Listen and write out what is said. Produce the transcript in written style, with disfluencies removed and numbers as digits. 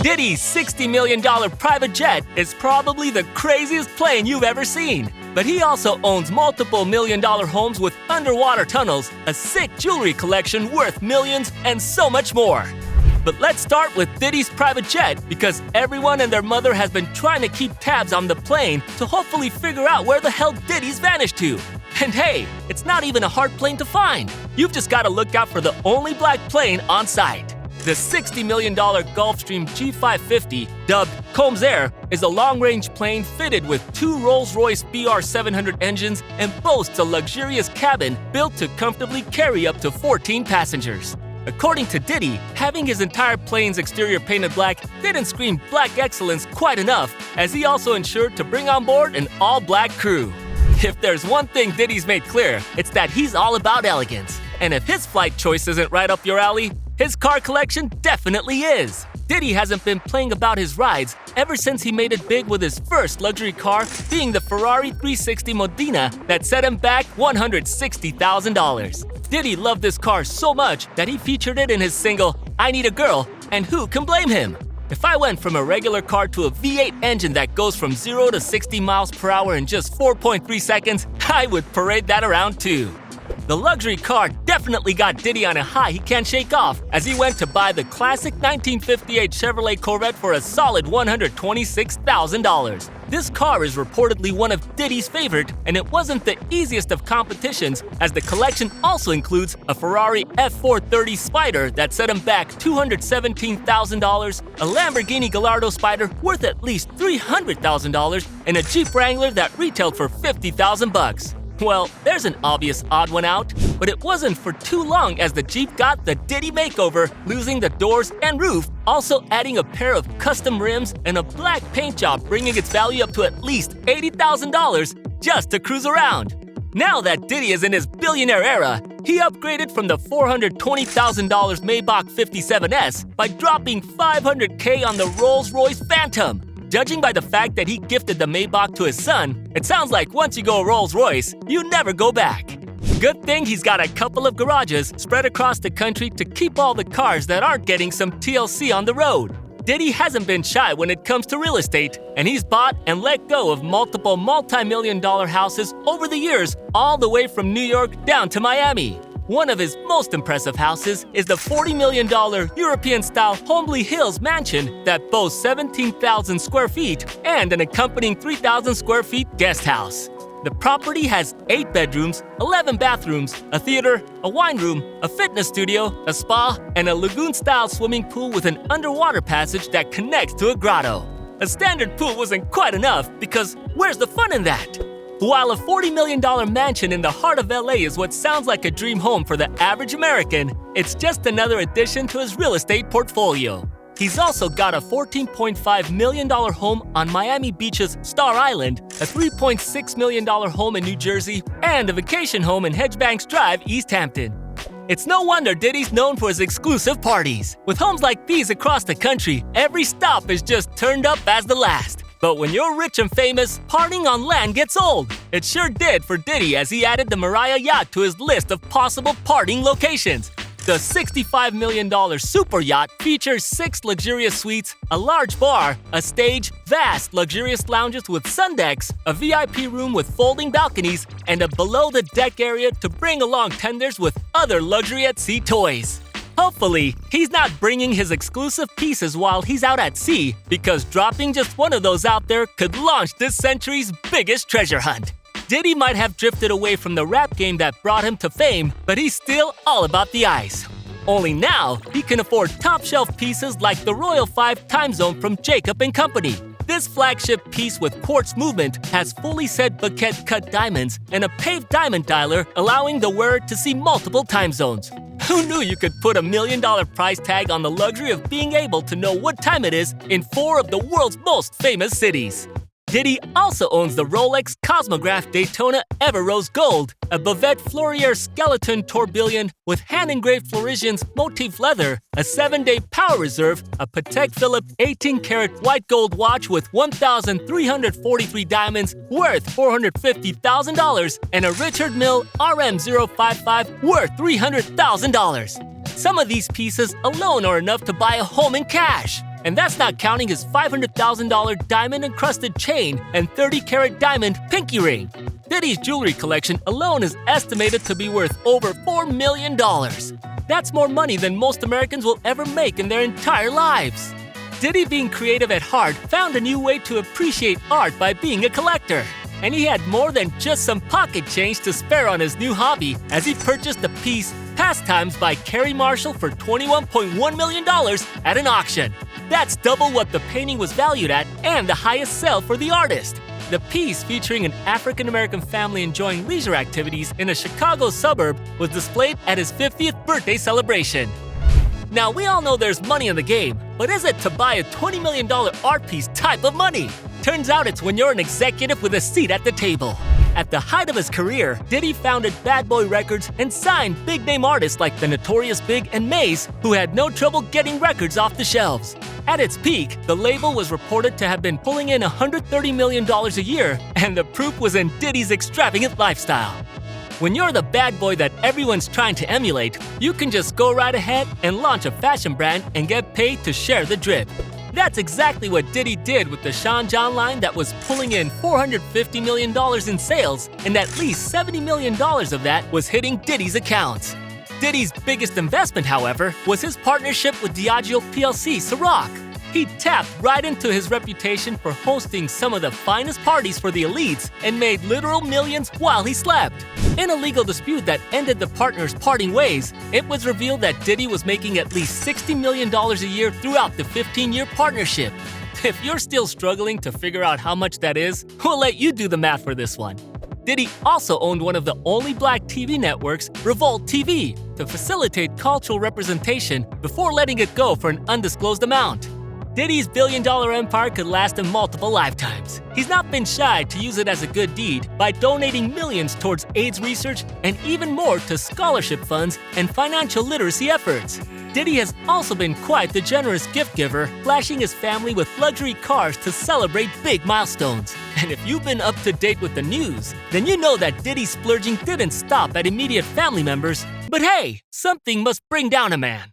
Diddy's $60 million private jet is probably the craziest plane you've ever seen. But he also owns multiple million-dollar homes with underwater tunnels, a sick jewelry collection worth millions, and so much more. But let's start with Diddy's private jet because everyone and their mother has been trying to keep tabs on the plane to hopefully figure out where the hell Diddy's vanished to. And hey, it's not even a hard plane to find. You've just got to look out for the only black plane on site. The $60 million Gulfstream G550, dubbed Combs Air, is a long-range plane fitted with two RollsRoyce BR700 engines and boasts a luxurious cabin built to comfortably carry up to 14 passengers. According to Diddy, having his entire plane's exterior painted black didn't scream black excellence quite enough, as he also ensured to bring on board an all-black crew. If there's one thing Diddy's made clear, it's that he's all about elegance. And if his flight choice isn't right up your alley, his car collection definitely is. Diddy hasn't been playing about his rides ever since he made it big with his first luxury car being the Ferrari 360 Modena that set him back $160,000. Diddy loved this car so much that he featured it in his single, I Need a Girl, and who can blame him? If I went from a regular car to a V8 engine that goes from 0 to 60 miles per hour in just 4.3 seconds, I would parade that around too. The luxury car definitely got Diddy on a high he can't shake off as he went to buy the classic 1958 Chevrolet Corette for a solid $126,000. This car is reportedly one of Diddy's favorite, and it wasn't the easiest of competitions as the collection also includes a Ferrari F430 Spider that set him back $217,000, a Lamborghini Gallardo Spider worth at least $300,000, and a Jeep Wrangler that retailed for $50,000. Well, there's an obvious odd one out, but it wasn't for too long as the Jeep got the Diddy makeover, losing the doors and roof, also adding a pair of custom rims and a black paint job, bringing its value up to at least $80,000 just to cruise around. Now that Diddy is in his billionaire era, he upgraded from the $420,000 Maybach 57S by dropping $500K on the Rolls-Royce Phantom. Judging by the fact that he gifted the Maybach to his son, it sounds like once you go Rolls-Royce, you never go back. Good thing he's got a couple of garages spread across the country to keep all the cars that aren't getting some TLC on the road. Diddy hasn't been shy when it comes to real estate, and he's bought and let go of multiple multi-million-dollar houses over the years, all the way from New York down to Miami. One of his most impressive houses is the $40 million European-style Homely Hills mansion that boasts 17,000 square feet and an accompanying 3,000 square feet guest house. The property has 8 bedrooms, 11 bathrooms, a theater, a wine room, a fitness studio, a spa, and a lagoon-style swimming pool with an underwater passage that connects to a grotto. A standard pool wasn't quite enough because where's the fun in that? While a $40 million mansion in the heart of LA is what sounds like a dream home for the average American, it's just another addition to his real estate portfolio. He's also got a $14.5 million home on Miami Beach's Star Island, a $3.6 million home in New Jersey, and a vacation home in Hedgebanks Drive, East Hampton. It's no wonder Diddy's known for his exclusive parties. With homes like these across the country, every stop is just turned up as the last. But when you're rich and famous, partying on land gets old. It sure did for Diddy as he added the Mariah Yacht to his list of possible partying locations. The $65 million super yacht features 6 luxurious suites, a large bar, a stage, vast luxurious lounges with sun decks, a VIP room with folding balconies, and a below-the-deck area to bring along tenders with other luxury-at-sea toys. Hopefully, he's not bringing his exclusive pieces while he's out at sea, because dropping just one of those out there could launch this century's biggest treasure hunt. Diddy might have drifted away from the rap game that brought him to fame, but he's still all about the ice. Only now, he can afford top-shelf pieces like the Royal 5 Time Zone from Jacob & Company. This flagship piece with quartz movement has fully set baguette-cut diamonds and a paved diamond dialer, allowing the wearer to see multiple time zones. Who knew you could put $1 million price tag on the luxury of being able to know what time it is in 4 of the world's most famous cities? Diddy also owns the Rolex Cosmograph Daytona Ever Rose Gold, a Bavette Fleurier Skeleton Tourbillon with hand-engraved Florizian's motif leather, a 7-day power reserve, a Patek Philippe 18-karat white gold watch with 1,343 diamonds worth $450,000, and a Richard Mille RM055 worth $300,000. Some of these pieces alone are enough to buy a home in cash. And that's not counting his $500,000 diamond-encrusted chain and 30-carat diamond pinky ring. Diddy's jewelry collection alone is estimated to be worth over $4 million. That's more money than most Americans will ever make in their entire lives. Diddy, being creative at heart, found a new way to appreciate art by being a collector. And he had more than just some pocket change to spare on his new hobby, as he purchased the piece Pastimes by Carrie Marshall for $21.1 million at an auction. That's double what the painting was valued at and the highest sale for the artist. The piece, featuring an African-American family enjoying leisure activities in a Chicago suburb, was displayed at his 50th birthday celebration. Now, we all know there's money in the game, but is it to buy a $20 million art piece type of money? Turns out it's when you're an executive with a seat at the table. At the height of his career, Diddy founded Bad Boy Records and signed big-name artists like the Notorious Big and Maze, who had no trouble getting records off the shelves. At its peak, the label was reported to have been pulling in $130 million a year, and the proof was in Diddy's extravagant lifestyle. When you're the bad boy that everyone's trying to emulate, you can just go right ahead and launch a fashion brand and get paid to share the drip. That's exactly what Diddy did with the Sean John line that was pulling in $450 million in sales, and at least $70 million of that was hitting Diddy's accounts. Diddy's biggest investment, however, was his partnership with Diio PLC Ciroc. He tapped right into his reputation for hosting some of the finest parties for the elites and made literal millions while he slept. In a legal dispute that ended the partners parting ways, it was revealed that Diddy was making at least $60 million a year throughout the 15-year partnership. If you're still struggling to figure out how much that is, we'll let you do the math for this one. Diddy also owned one of the only black TV networks, Revolt TV, to facilitate cultural representation before letting it go for an undisclosed amount. Diddy's billion-dollar empire could last him multiple lifetimes. He's not been shy to use it as a good deed by donating millions towards AIDS research and even more to scholarship funds and financial literacy efforts. Diddy has also been quite the generous gift giver, flashing his family with luxury cars to celebrate big milestones. And if you've been up to date with the news, then you know that Diddy's splurging didn't stop at immediate family members. But hey, something must bring down a man.